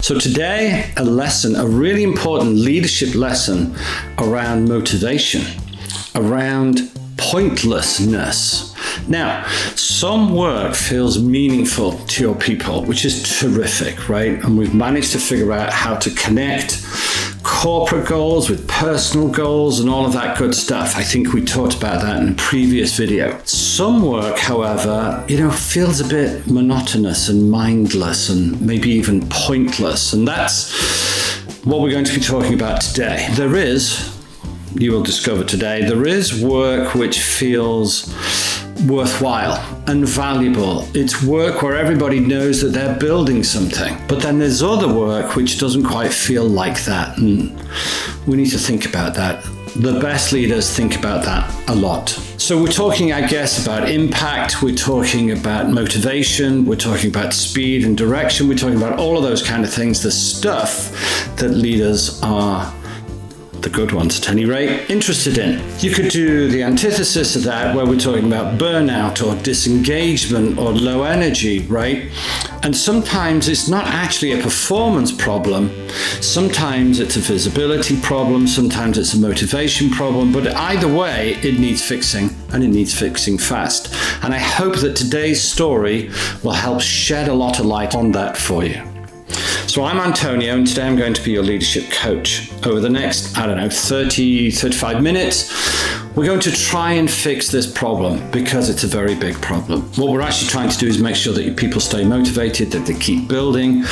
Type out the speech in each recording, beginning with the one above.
So today, a lesson, a really important leadership lesson around motivation, around pointlessness. Now, some work feels meaningful to your people, which is terrific, right? And we've managed to figure out how to connect corporate goals with personal goals and all of that good stuff. I think we talked about that in a previous video. Some work, however, feels a bit monotonous and mindless and maybe even pointless. And that's what we're going to be talking about today. You will discover today, there is work which feels worthwhile and valuable. It's work where everybody knows that they're building something. But then there's other work which doesn't quite feel like that. And we need to think about that. The best leaders think about that a lot. So we're talking, I guess, about impact. We're talking about motivation. We're talking about speed and direction. We're talking about all of those kind of things, the stuff that leaders are, the good ones at any rate, interested in. You could do the antithesis of that, where we're talking about burnout or disengagement or low energy, right? And sometimes it's not actually a performance problem. Sometimes it's a visibility problem. Sometimes it's a motivation problem. But either way, it needs fixing, and it needs fixing fast. And I hope that today's story will help shed a lot of light on that for you. So I'm Antonio, and today I'm going to be your leadership coach. Over the next, 35 minutes, we're going to try and fix this problem because it's a very big problem. What we're actually trying to do is make sure that your people stay motivated, that they keep building.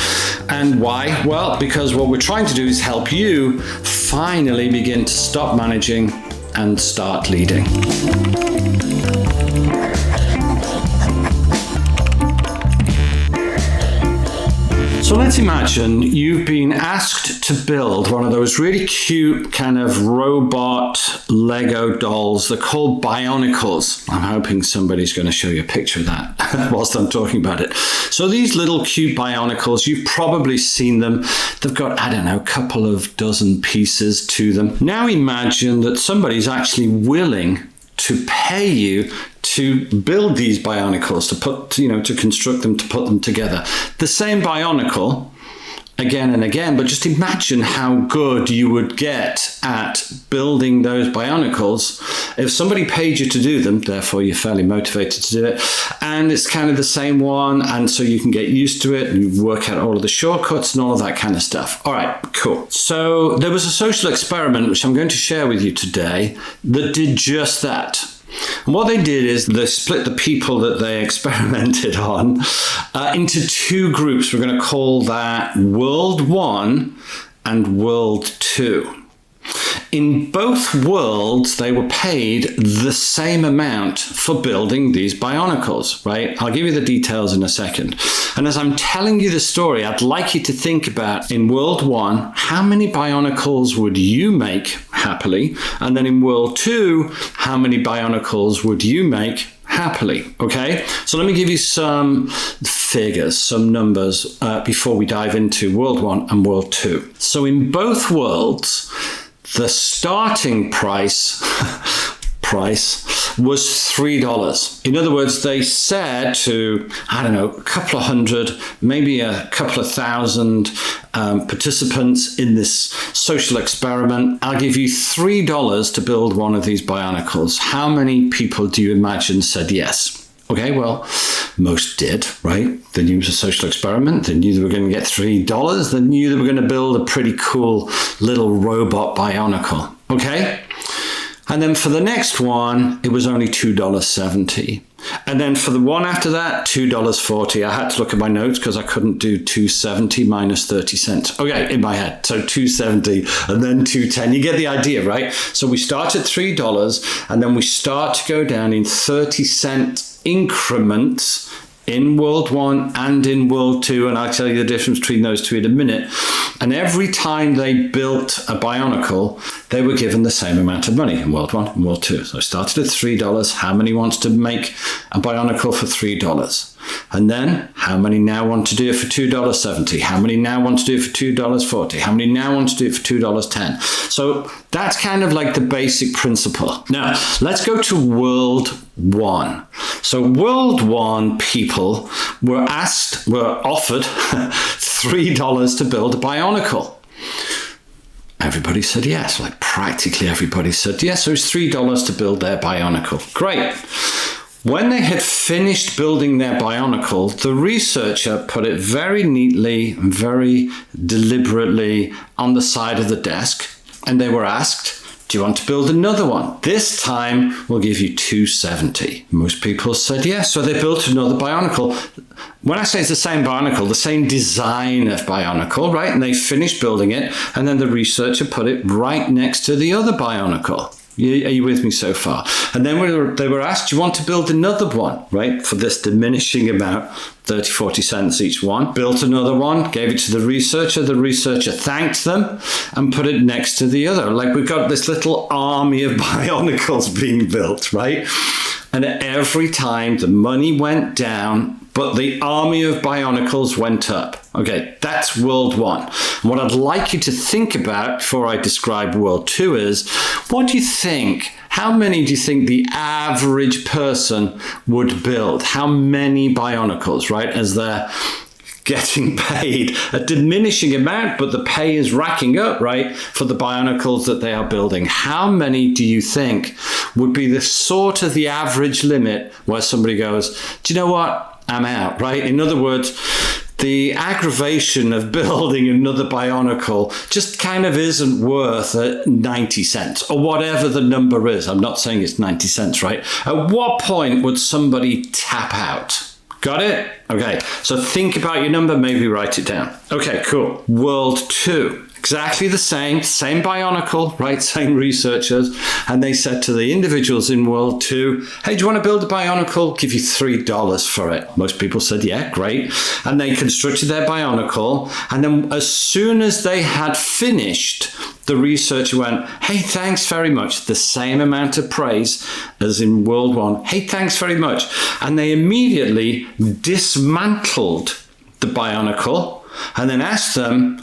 And why? Well, because what we're trying to do is help you finally begin to stop managing and start leading. So let's imagine you've been asked to build one of those really cute kind of robot Lego dolls. They're called Bionicles. I'm hoping somebody's going to show you a picture of that whilst I'm talking about it. So these little cute Bionicles, you've probably seen them. They've got, a couple of dozen pieces to them. Now imagine that somebody's actually willing to pay you to build these Bionicles, to construct them, to put them together. The same Bionicle again and again, but just imagine how good you would get at building those Bionicles if somebody paid you to do them. Therefore, you're fairly motivated to do it. And it's kind of the same one. And so you can get used to it and you work out all of the shortcuts and all of that kind of stuff. All right, cool. So there was a social experiment, which I'm going to share with you today, that did just that. And what they did is they split the people that they experimented on into two groups. We're going to call that World 1 and World 2. In both worlds, they were paid the same amount for building these Bionicles, right? I'll give you the details in a second. And as I'm telling you the story, I'd like you to think about, in World 1, how many Bionicles would you make happily? And then in World 2, how many Bionicles would you make happily? Okay, so let me give you some figures, some numbers before we dive into World 1 and World 2. So in both worlds, the starting price was $3. In other words, they said to, a couple of hundred, maybe a couple of thousand participants in this social experiment, I'll give you $3 to build one of these Bionicles. How many people do you imagine said yes? Okay, well, most did, right? They knew it was a social experiment. They knew they were going to get $3. They knew they were going to build a pretty cool little robot Bionicle, okay? And then for the next one, it was only $2.70. And then for the one after that, $2.40. I had to look at my notes because I couldn't do $2.70 minus 30 cents. Okay, in my head. So $2.70 and then $2.10. You get the idea, right? So we start at $3 and then we start to go down in 30-cent increments in World 1 and in World 2, and I'll tell you the difference between those two in a minute. And every time they built a Bionicle, they were given the same amount of money in World 1 and World 2. So I started at $3. How many wants to make a Bionicle for $3? And then, how many now want to do it for $2.70? How many now want to do it for $2.40? How many now want to do it for $2.10? So that's kind of like the basic principle. Now, let's go to World 1. So World 1 people were offered $3 to build a Bionicle? Everybody said yes. Like practically everybody said yes. So it's $3 to build their Bionicle. Great. When they had finished building their Bionicle, the researcher put it very neatly and very deliberately on the side of the desk. And they were asked, do you want to build another one? This time we'll give you $270. Most people said yes. So they built another Bionicle. When I say it's the same Bionicle, the same design of Bionicle, right? And they finished building it. And then the researcher put it right next to the other Bionicle. Are you with me so far? And then they were asked, do you want to build another one, right? For this diminishing amount, 30, 40 cents each one. Built another one, gave it to the researcher. The researcher thanked them and put it next to the other. Like we've got this little army of Bionicles being built, right? And every time the money went down, but the army of Bionicles went up. Okay, that's world one. And what I'd like you to think about before I describe world two is, what do you think? How many do you think the average person would build? How many Bionicles, right? As they're getting paid a diminishing amount, but the pay is racking up, right? For the Bionicles that they are building. How many do you think would be the sort of the average limit where somebody goes, do you know what? I'm out, right? In other words, the aggravation of building another Bionicle just kind of isn't worth 90 cents or whatever the number is. I'm not saying it's 90 cents, right? At what point would somebody tap out? Got it? Okay, so think about your number, maybe write it down. Okay, cool. World two. Exactly the same Bionicle, right? Same researchers. And they said to the individuals in world two, hey, do you want to build a Bionicle? Give you $3 for it. Most people said, yeah, great. And they constructed their Bionicle. And then as soon as they had finished, the researcher went, hey, thanks very much. The same amount of praise as in world one. Hey, thanks very much. And they immediately dismantled the Bionicle and then asked them,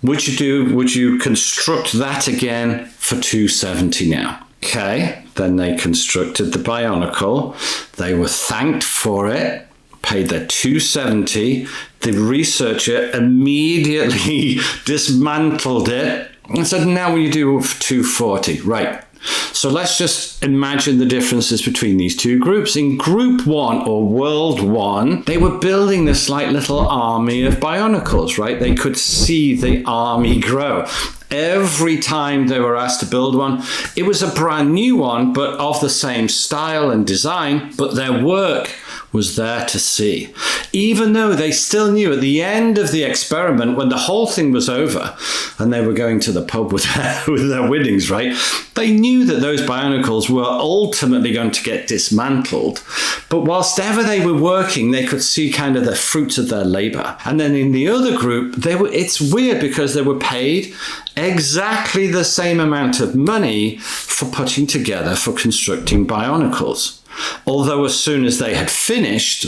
would you construct that again for $270 now? Okay, then they constructed the Bionicle. They were thanked for it, paid their $270. The researcher immediately dismantled it and said, now will you do $240? Right. So let's just imagine the differences between these two groups. In group one or world one, they were building this like little army of Bionicles, right? They could see the army grow. Every time they were asked to build one, it was a brand new one, but of the same style and design, but their work was there to see. Even though they still knew at the end of the experiment, when the whole thing was over and they were going to the pub with their winnings, right? They knew that those Bionicles were ultimately going to get dismantled. But whilst ever they were working, they could see kind of the fruits of their labor. And then in the other group, it's weird because they were paid exactly the same amount of money for putting together, for constructing Bionicles. Although as soon as they had finished,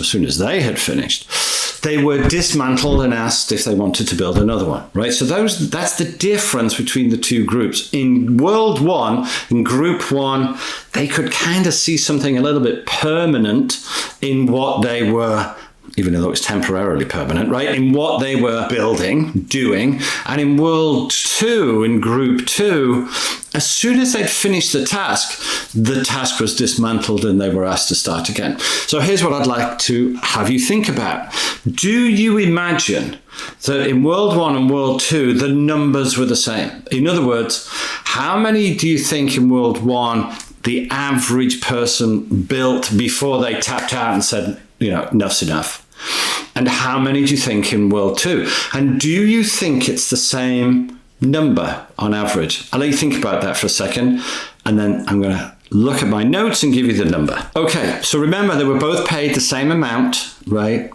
they were dismantled and asked if they wanted to build another one, right? So that's the difference between the two groups. In world one, in group one, they could kind of see something a little bit permanent in what they were, even though it was temporarily permanent, right? In what they were building, doing. And in world two, in group two, as soon as they'd finished the task was dismantled and they were asked to start again. So here's what I'd like to have you think about. Do you imagine that in world one and world two, the numbers were the same? In other words, how many do you think in world one the average person built before they tapped out and said, enough's enough? And how many do you think in world two? And do you think it's the same number on average? I'll let you think about that for a second, and then I'm going to look at my notes and give you the number. Okay, so remember they were both paid the same amount, right,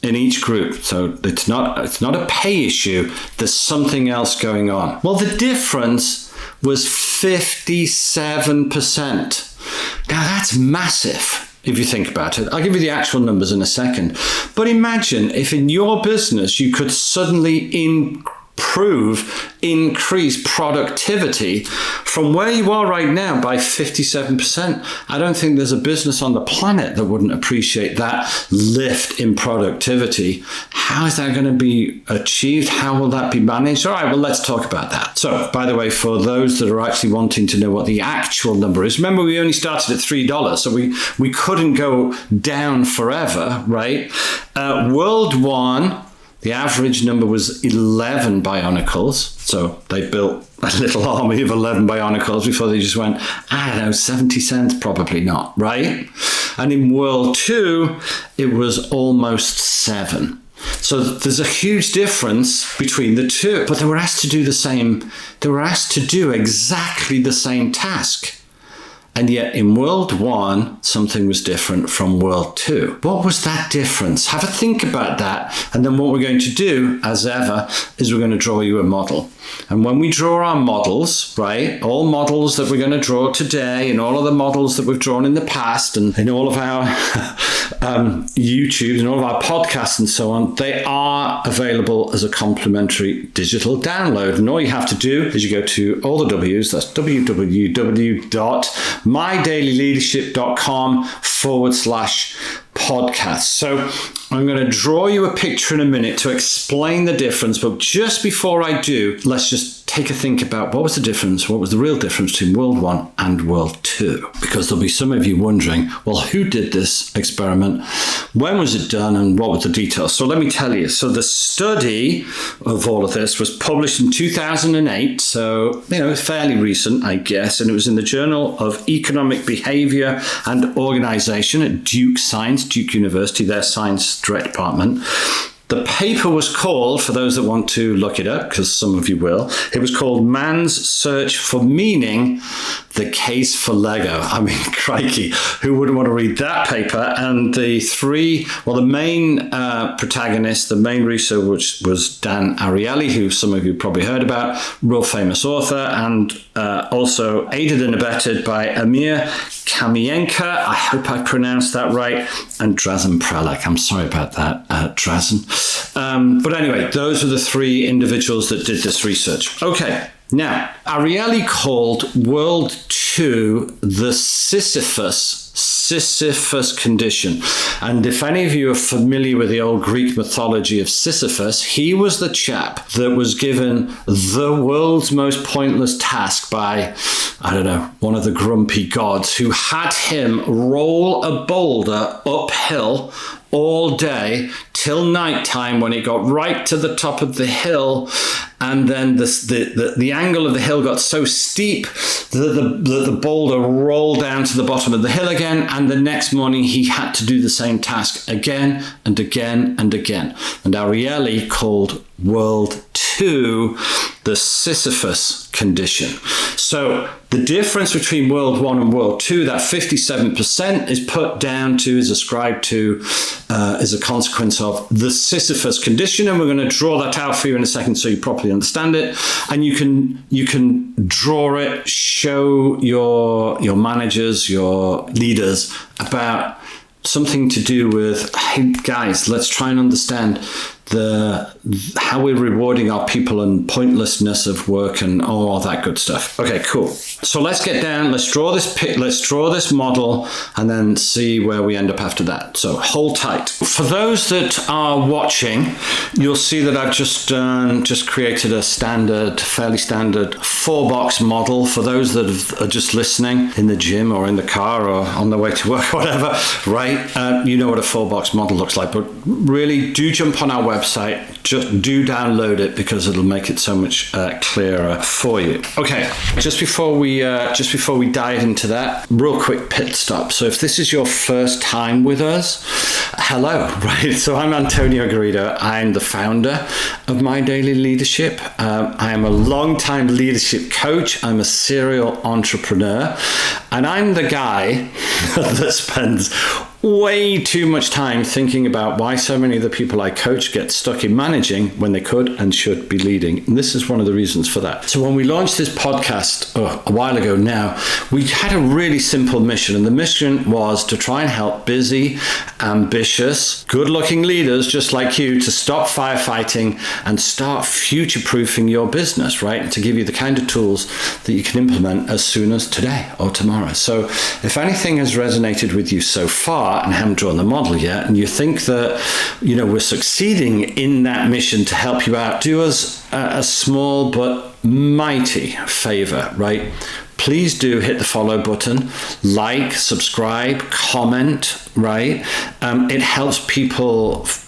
in each group. So it's not a pay issue. There's something else going on. Well, the difference was 57%. Now that's massive. If you think about it, I'll give you the actual numbers in a second. But imagine if in your business you could suddenly increase productivity from where you are right now by 57%. I don't think there's a business on the planet that wouldn't appreciate that lift in productivity. How is that going to be achieved? How will that be managed? All right, well, let's talk about that. So, by the way, for those that are actually wanting to know what the actual number is, remember we only started at $3, so we couldn't go down forever, right? World One, the average number was 11 Bionicles. So they built a little army of 11 Bionicles before they just went, I don't know, 70 cents, probably not, right? And in World 2, it was almost 7. So there's a huge difference between the two. But they were asked to do exactly the same task. And yet in World 1, something was different from World 2. What was that difference? Have a think about that. And then what we're going to do, as ever, is we're going to draw you a model. And when we draw our models, right, all models that we're going to draw today and all of the models that we've drawn in the past and in all of our YouTube and all of our podcasts and so on, they are available as a complimentary digital download. And all you have to do is you go to all the W's, that's www.mydailyleadership.com/podcast. So I'm going to draw you a picture in a minute to explain the difference. But just before I do, let's just take a think about what was the difference, what was the real difference between World 1 and World 2? Because there'll be some of you wondering, well, who did this experiment? When was it done? And what was the details? So let me tell you. So the study of all of this was published in 2008. So, fairly recent, I guess. And it was in the Journal of Economic Behavior and Organization at Duke University, their science direct department. The paper was called, for those that want to look it up, because some of you will, it was called Man's Search for Meaning, The Case for Lego. I mean, crikey, who wouldn't want to read that paper? And the main protagonist, the main researcher, which was Dan Ariely, who some of you probably heard about, real famous author, and also aided and abetted by Amir Kamienka, I hope I pronounced that right, and Drazen Prelek. I'm sorry about that, Drazen. But anyway, those are the three individuals that did this research. Okay, now, Ariely called World 2 the Sisyphus Condition. And if any of you are familiar with the old Greek mythology of Sisyphus, he was the chap that was given the world's most pointless task by, one of the grumpy gods, who had him roll a boulder uphill all day till nighttime, when it got right to the top of the hill, and then the angle of the hill got so steep that the boulder rolled down to the bottom of the hill again, and the next morning he had to do the same task again and again and again. And Ariely called World 2 the Sisyphus Condition. So the difference between World 1 and World 2, that 57% is ascribed to as a consequence of the Sisyphus Condition. And we're going to draw that out for you in a second so you properly understand it. And you can draw it, show your managers, your leaders about something to do with, hey guys, let's try and understand how we're rewarding our people and pointlessness of work and all that good stuff. Okay, cool. So let's get down. Let's draw this model, and then see where we end up after that. So hold tight. For those that are watching, you'll see that I've just created a fairly standard 4-box model. For those that are just listening in the gym or in the car or on the way to work, whatever, right? You know what a 4-box model looks like. But really, do jump on our website. Just do download it, because it'll make it so much clearer for you. Okay, just before we dive into that, real quick pit stop. So if this is your first time with us, hello, right? So I'm Antonio Garrido. I'm the founder of My Daily Leadership. I am a long-time leadership coach. I'm a serial entrepreneur, and I'm the guy that spends way too much time thinking about why so many of the people I coach get stuck in managing when they could and should be leading. And this is one of the reasons for that. So when we launched this podcast a while ago now, we had a really simple mission. And the mission was to try and help busy, ambitious, good-looking leaders just like you to stop firefighting and start future-proofing your business, right? And to give you the kind of tools that you can implement as soon as today or tomorrow. So if anything has resonated with you so far and haven't drawn the model yet, and you think that, we're succeeding in that mission to help you out, do us a small but mighty favor, right? Please do hit the follow button, like, subscribe, comment, right? It helps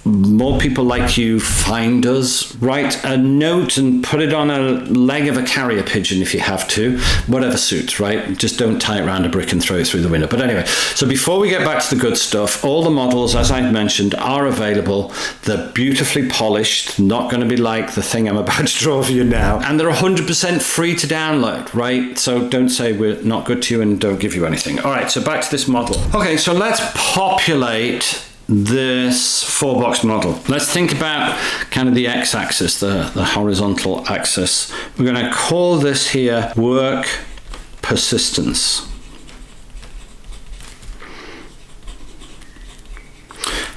more people like you find us. Write a note and put it on a leg of a carrier pigeon if you have to, whatever suits, right? Just don't tie it around a brick and throw it through the window. But anyway, so before we get back to the good stuff, all the models, as I've mentioned, are available. They're beautifully polished, not going to be like the thing I'm about to draw for you now. And they're 100% free to download, right? So don't say we're not good to you and don't give you anything. All right, so back to this model. Okay, so let's populate this 4-box model. Let's think about kind of the x-axis, the horizontal axis. We're going to call this here work persistence.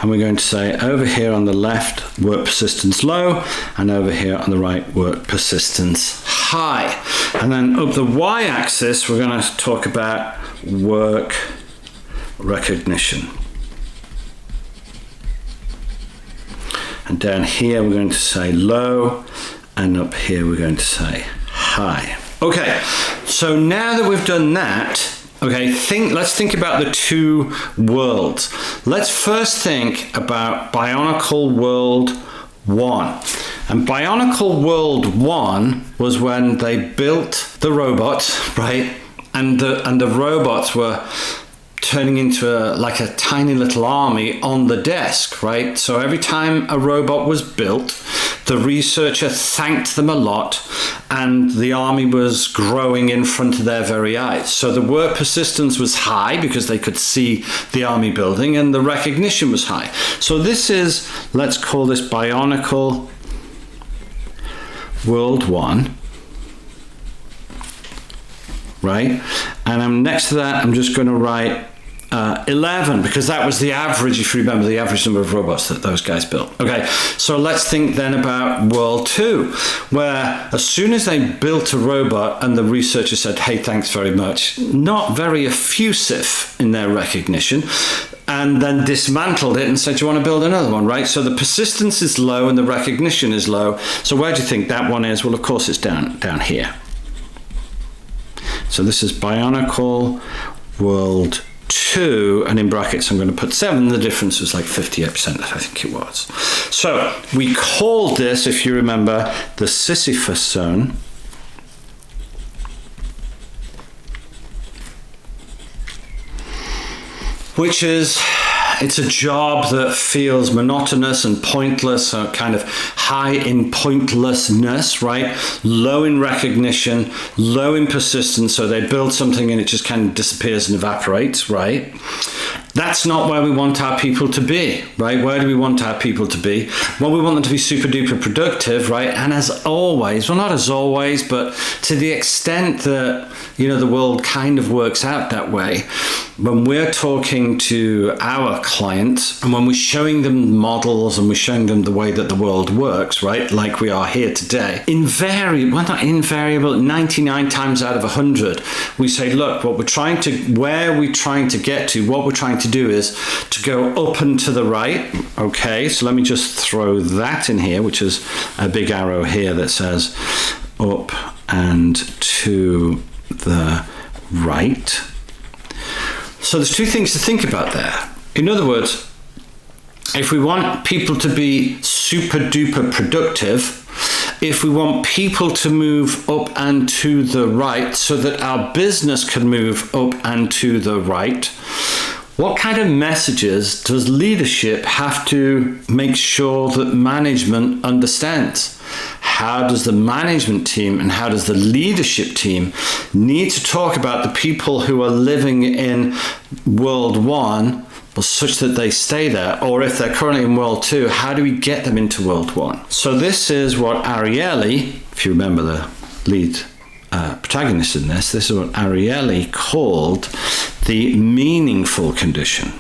And we're going to say over here on the left, work persistence low, and over here on the right, work persistence high. And then up the y-axis, we're going to talk about work recognition. And down here, we're going to say low, and up here, we're going to say high. Okay, so now that we've done that, okay, let's think about the two worlds. Let's first think about Bionicle World 1. And Bionicle World 1 was when they built the robots, right? And the robots were turning into like a tiny little army on the desk, right? So every time a robot was built, the researcher thanked them a lot, and the army was growing in front of their very eyes. So the work persistence was high because they could see the army building, and the recognition was high. So this is, let's call this Bionicle World 1. Right? And next to that, I'm just going to write 11, because that was the average, if you remember, the average number of robots that those guys built. Okay, so let's think then about World 2, where as soon as they built a robot and the researcher said, hey, thanks very much, not very effusive in their recognition, and then dismantled it and said, you want to build another one, right? So the persistence is low and the recognition is low. So where do you think that one is? Well, of course, it's down here. So this is Bionicle World 2, and in brackets I'm going to put 7. The difference was like 58%, I think it was. So we called this, if you remember, the Sisyphus zone. Which is, it's a job that feels monotonous and pointless, so kind of high in pointlessness, right? Low in recognition, low in persistence. So they build something and it just kind of disappears and evaporates, right? That's not where we want our people to be, right? Where do we want our people to be? Well, we want them to be super duper productive, right? And as always, well, not as always, but to the extent that, the world kind of works out that way, when we're talking to our clients and when we're showing them models and we're showing them the way that the world works, right? Like we are here today, not invariable, 99 times out of 100, we say, look, where we're trying to get to, what we're trying to do is to go up and to the right. Okay, so let me just throw that in here, which is a big arrow here that says up and to the right. So there's two things to think about there. In other words, if we want people to be super duper productive, if we want people to move up and to the right so that our business can move up and to the right, what kind of messages does leadership have to make sure that management understands? How does the management team and how does the leadership team need to talk about the people who are living in World 1 but such that they stay there? Or if they're currently in World 2, how do we get them into World 1? So this is what Ariely, if you remember the lead protagonist in this is what Ariely called the meaningful condition.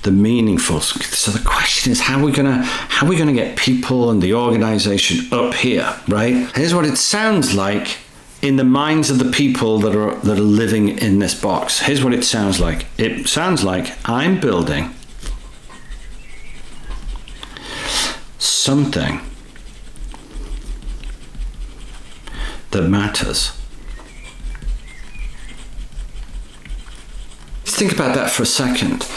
The meaningful. So the question is, how are we gonna get people and the organization up here, right? Here's what it sounds like in the minds of the people that are living in this box. Here's what it sounds like. It sounds like I'm building something that matters. Just think about that for a second.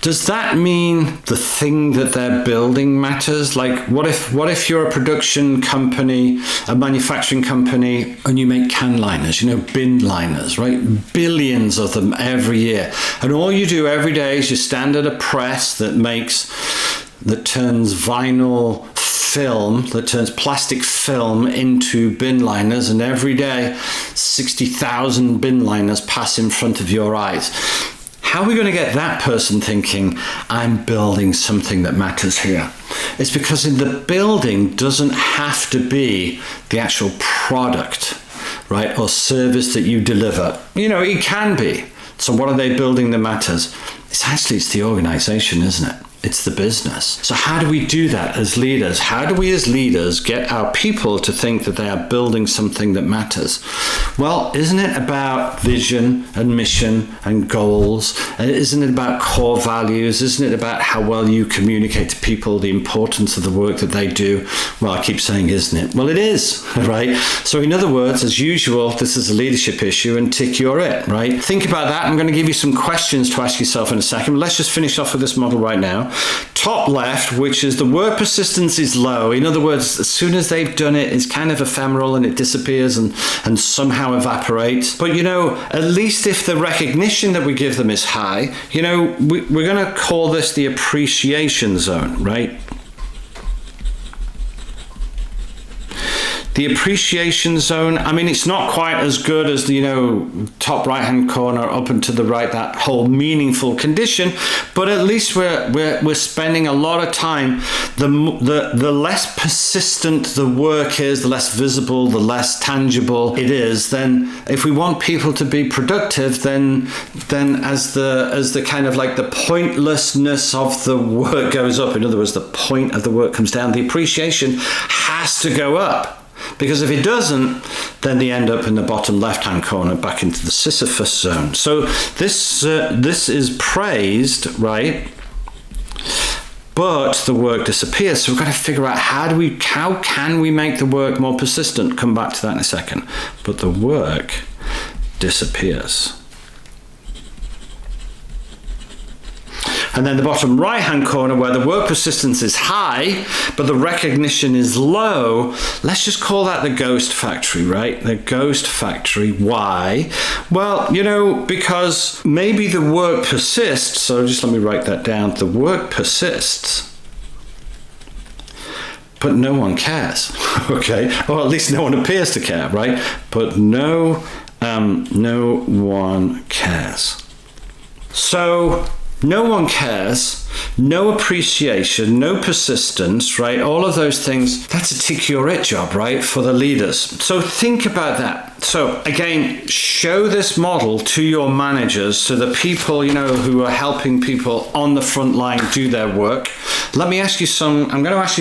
Does that mean the thing that they're building matters? Like, what if you're a production company, a manufacturing company, and you make can liners, bin liners, right? Billions of them every year. And all you do every day is you stand at a press that turns vinyl film, that turns plastic film into bin liners, and every day 60,000 bin liners pass in front of your eyes. How are we going to get that person thinking, I'm building something that matters here? It's because in the building doesn't have to be the actual product, right, or service that you deliver. It can be. So what are they building that matters? It's the organization, isn't it? It's the business. So how do we do that as leaders? How do we as leaders get our people to think that they are building something that matters? Well, isn't it about vision and mission and goals? And isn't it about core values? Isn't it about how well you communicate to people the importance of the work that they do? Well, I keep saying, isn't it? Well, it is, right? So in other words, as usual, this is a leadership issue, and tick, you're it, right? Think about that. I'm going to give you some questions to ask yourself in a second. Let's just finish off with this model right now. Top left, which is the work persistence is low. In other words, as soon as they've done it, it's kind of ephemeral and it disappears and somehow evaporates. But at least if the recognition that we give them is high, we're going to call this the appreciation zone, right? The appreciation zone, it's not quite as good as the, top right-hand corner up and to the right, that whole meaningful condition, but at least we're spending a lot of time. The less persistent the work is, the less visible, the less tangible it is, then if we want people to be productive, then as the kind of like the pointlessness of the work goes up, in other words, the point of the work comes down, the appreciation has to go up. Because if it doesn't, then they end up in the bottom left-hand corner back into the Sisyphus zone. So this is praised, right? But the work disappears. So we've got to figure out how can we make the work more persistent? Come back to that in a second. But the work disappears. And then the bottom right-hand corner where the work persistence is high, but the recognition is low, let's just call that the ghost factory, right? The ghost factory. Why? Well, because maybe the work persists, so just let me write that down. The work persists, but no one cares, okay? Or at least no one appears to care, right? But no one cares. So no one cares, no appreciation, no persistence, right? All of those things, that's a tick your it job, right? For the leaders. So think about that. So again, show this model to your managers, so the people, who are helping people on the front line do their work. I'm going to ask you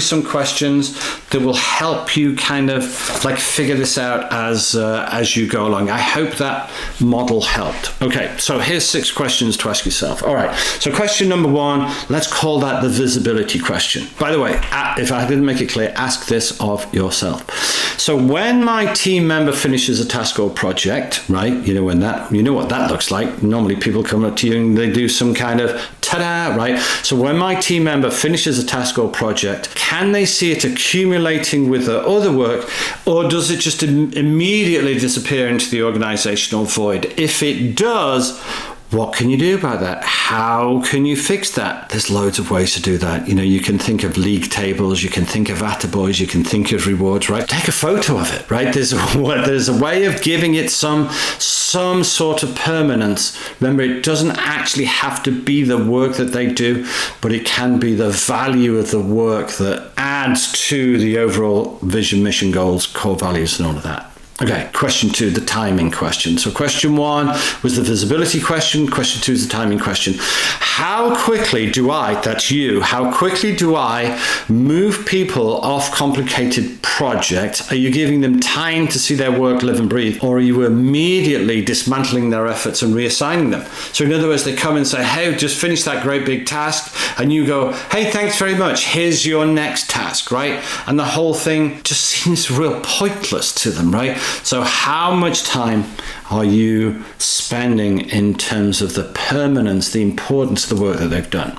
some questions that will help you kind of like figure this out as you go along. I hope that model helped. Okay, so here's 6 questions to ask yourself. All right, so question number 1, let's call that the visibility question. By the way, if I didn't make it clear, ask this of yourself. So when my team member finishes a task or project, right? What that looks like. Normally people come up to you and they do some kind of ta-da, right? So when my team member finishes a task or project, can they see it accumulating with the other work, or does it just immediately disappear into the organizational void? If it does, What can you do about that? How can you fix that? There's loads of ways to do that. You can think of league tables, you can think of attaboys, you can think of rewards, right? Take a photo of it, right? There's a way of giving it some sort of permanence. Remember, it doesn't actually have to be the work that they do, but it can be the value of the work that adds to the overall vision, mission, goals, core values, and all of that. Okay, question 2, the timing question. So question 1 was the visibility question. Question 2 is the timing question. How quickly do I move people off complicated projects? Are you giving them time to see their work live and breathe? Or are you immediately dismantling their efforts and reassigning them? So in other words, they come and say, hey, just finished that great big task. And you go, hey, thanks very much. Here's your next task, right? And the whole thing just seems real pointless to them, right? So how much time are you spending in terms of the permanence, the importance of the work that they've done?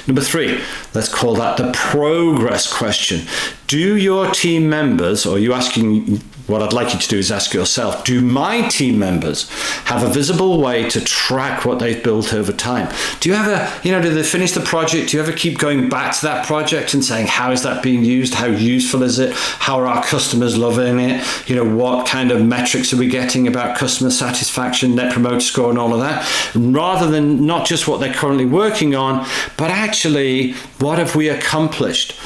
Number 3, let's call that the progress question. Do your team members, or are you asking, what I'd like you to do is ask yourself, do my team members have a visible way to track what they've built over time? Do you ever, do they finish the project? Do you ever keep going back to that project and saying, how is that being used? How useful is it? How are our customers loving it? What kind of metrics are we getting about customer satisfaction, net promoter score, and all of that? Rather than not just what they're currently working on, but actually, what have we accomplished?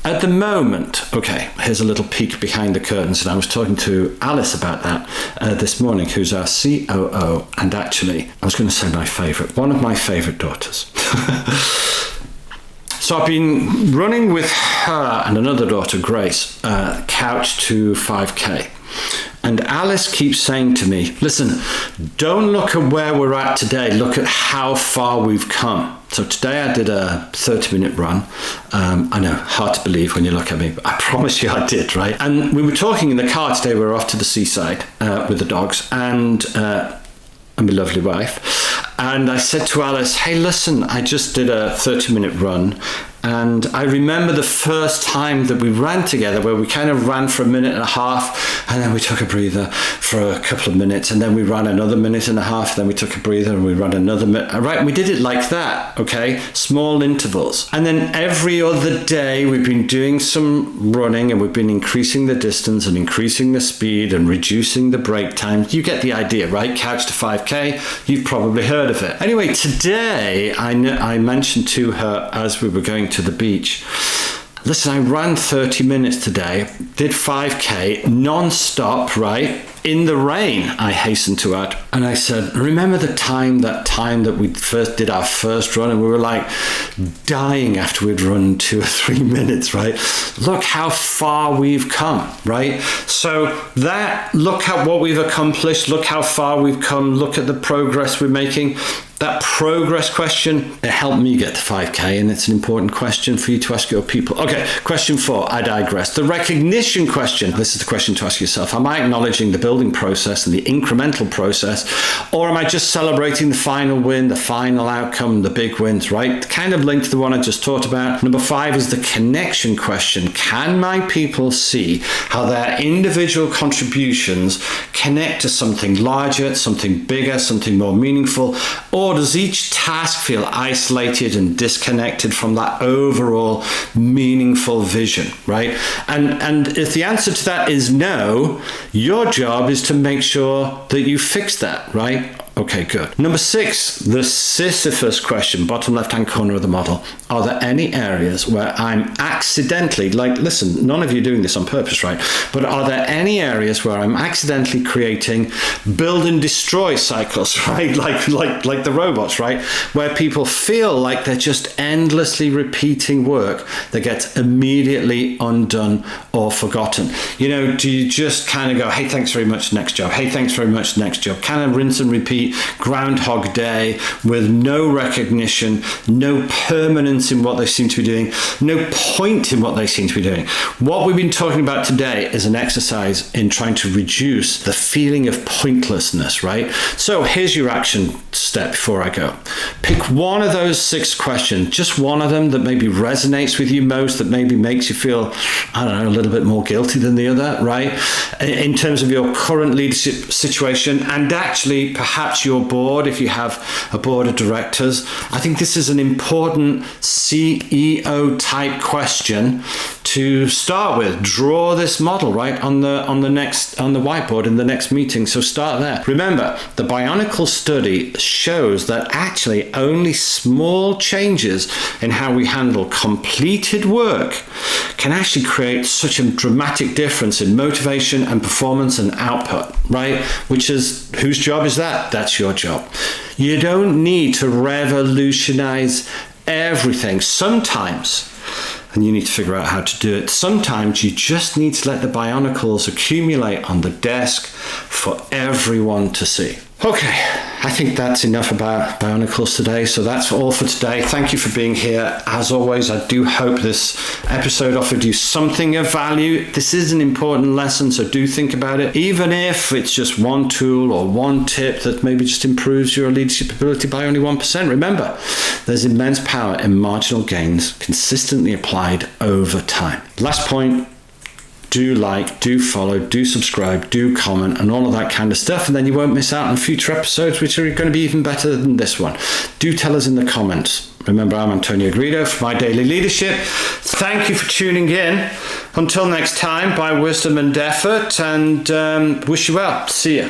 At the moment, okay, here's a little peek behind the curtains, and I was talking to Alice about that this morning, who's our COO, and actually, I was going to say one of my favourite daughters. So I've been running with her and another daughter, Grace, couch to 5K. And Alice keeps saying to me, listen, don't look at where we're at today, look at how far we've come. So today I did a 30-minute run. I know, hard to believe when you look at me, but I promise you I did, right? And we were talking in the car today, we were off to the seaside with the dogs and my lovely wife. And I said to Alice, hey, listen, I just did a 30-minute run. And I remember the first time that we ran together, where we kind of ran for a minute and a half, and then we took a breather for a couple of minutes, and then we ran another minute and a half, and then we took a breather, and we ran another minute. Right, we did it like that, okay? Small intervals. And then every other day, we've been doing some running, and we've been increasing the distance and increasing the speed and reducing the break time. You get the idea, right? Couch to 5K, you've probably heard of it. Anyway, today, I mentioned to her as we were going to the beach, listen, I ran 30 minutes today, did 5K non-stop, right? In the rain, I hasten to add. And I said, remember that time that we first did our first run and we were like dying after we'd run 2 or 3 minutes, right? Look how far we've come, right? So look at what we've accomplished, look how far we've come, look at the progress we're making. That progress question, it helped me get to 5K, and it's an important question for you to ask your people. Okay, question 4, I digress. The recognition question, this is the question to ask yourself. Am I acknowledging the building process and the incremental process, or am I just celebrating the final win, the final outcome, the big wins, right? Kind of linked to the one I just talked about. Number 5 is the connection question. Can my people see how their individual contributions connect to something larger, something bigger, something more meaningful, or does each task feel isolated and disconnected from that overall meaningful vision, right? And if the answer to that is no, your job is to make sure that you fix that, right? Okay, good. Number 6, the Sisyphus question, bottom left-hand corner of the model. Are there any areas where I'm accidentally, listen, none of you are doing this on purpose, right? But are there any areas where I'm accidentally creating build and destroy cycles, right? Like the robots, right? Where people feel like they're just endlessly repeating work that gets immediately undone or forgotten. Do you just kind of go, hey, thanks very much, next job. Hey, thanks very much, next job. Kind of rinse and repeat. Groundhog Day with no recognition, no permanence in what they seem to be doing, no point in what they seem to be doing. What we've been talking about today is an exercise in trying to reduce the feeling of pointlessness, right? So here's your action step before I go. Pick one of those 6 questions, just one of them that maybe resonates with you most, that maybe makes you feel, I don't know, a little bit more guilty than the other, right? In terms of your current leadership situation, and actually perhaps perhaps your board, if you have a board of directors. I think this is an important CEO type question to start with. Draw this model right on the whiteboard in the next meeting. So start there. Remember, the Bionicle study shows that actually only small changes in how we handle completed work can actually create such a dramatic difference in motivation and performance and output, right? Which is, whose job is that? That's your job. You don't need to revolutionize everything. Sometimes, and you need to figure out how to do it, sometimes you just need to let the Bionicles accumulate on the desk for everyone to see. Okay, I think that's enough about Bionicles today. So that's all for today. Thank you for being here. As always, I do hope this episode offered you something of value. This is an important lesson, so do think about it. Even if it's just one tool or one tip that maybe just improves your leadership ability by only 1%. Remember, there's immense power in marginal gains consistently applied over time. Last point. Do like, do follow, do subscribe, do comment, and all of that kind of stuff, and then you won't miss out on future episodes, which are going to be even better than this one. Do tell us in the comments. Remember, I'm Antonio Garrido for My Daily Leadership. Thank you for tuning in. Until next time, by wisdom and effort, and wish you well. See ya.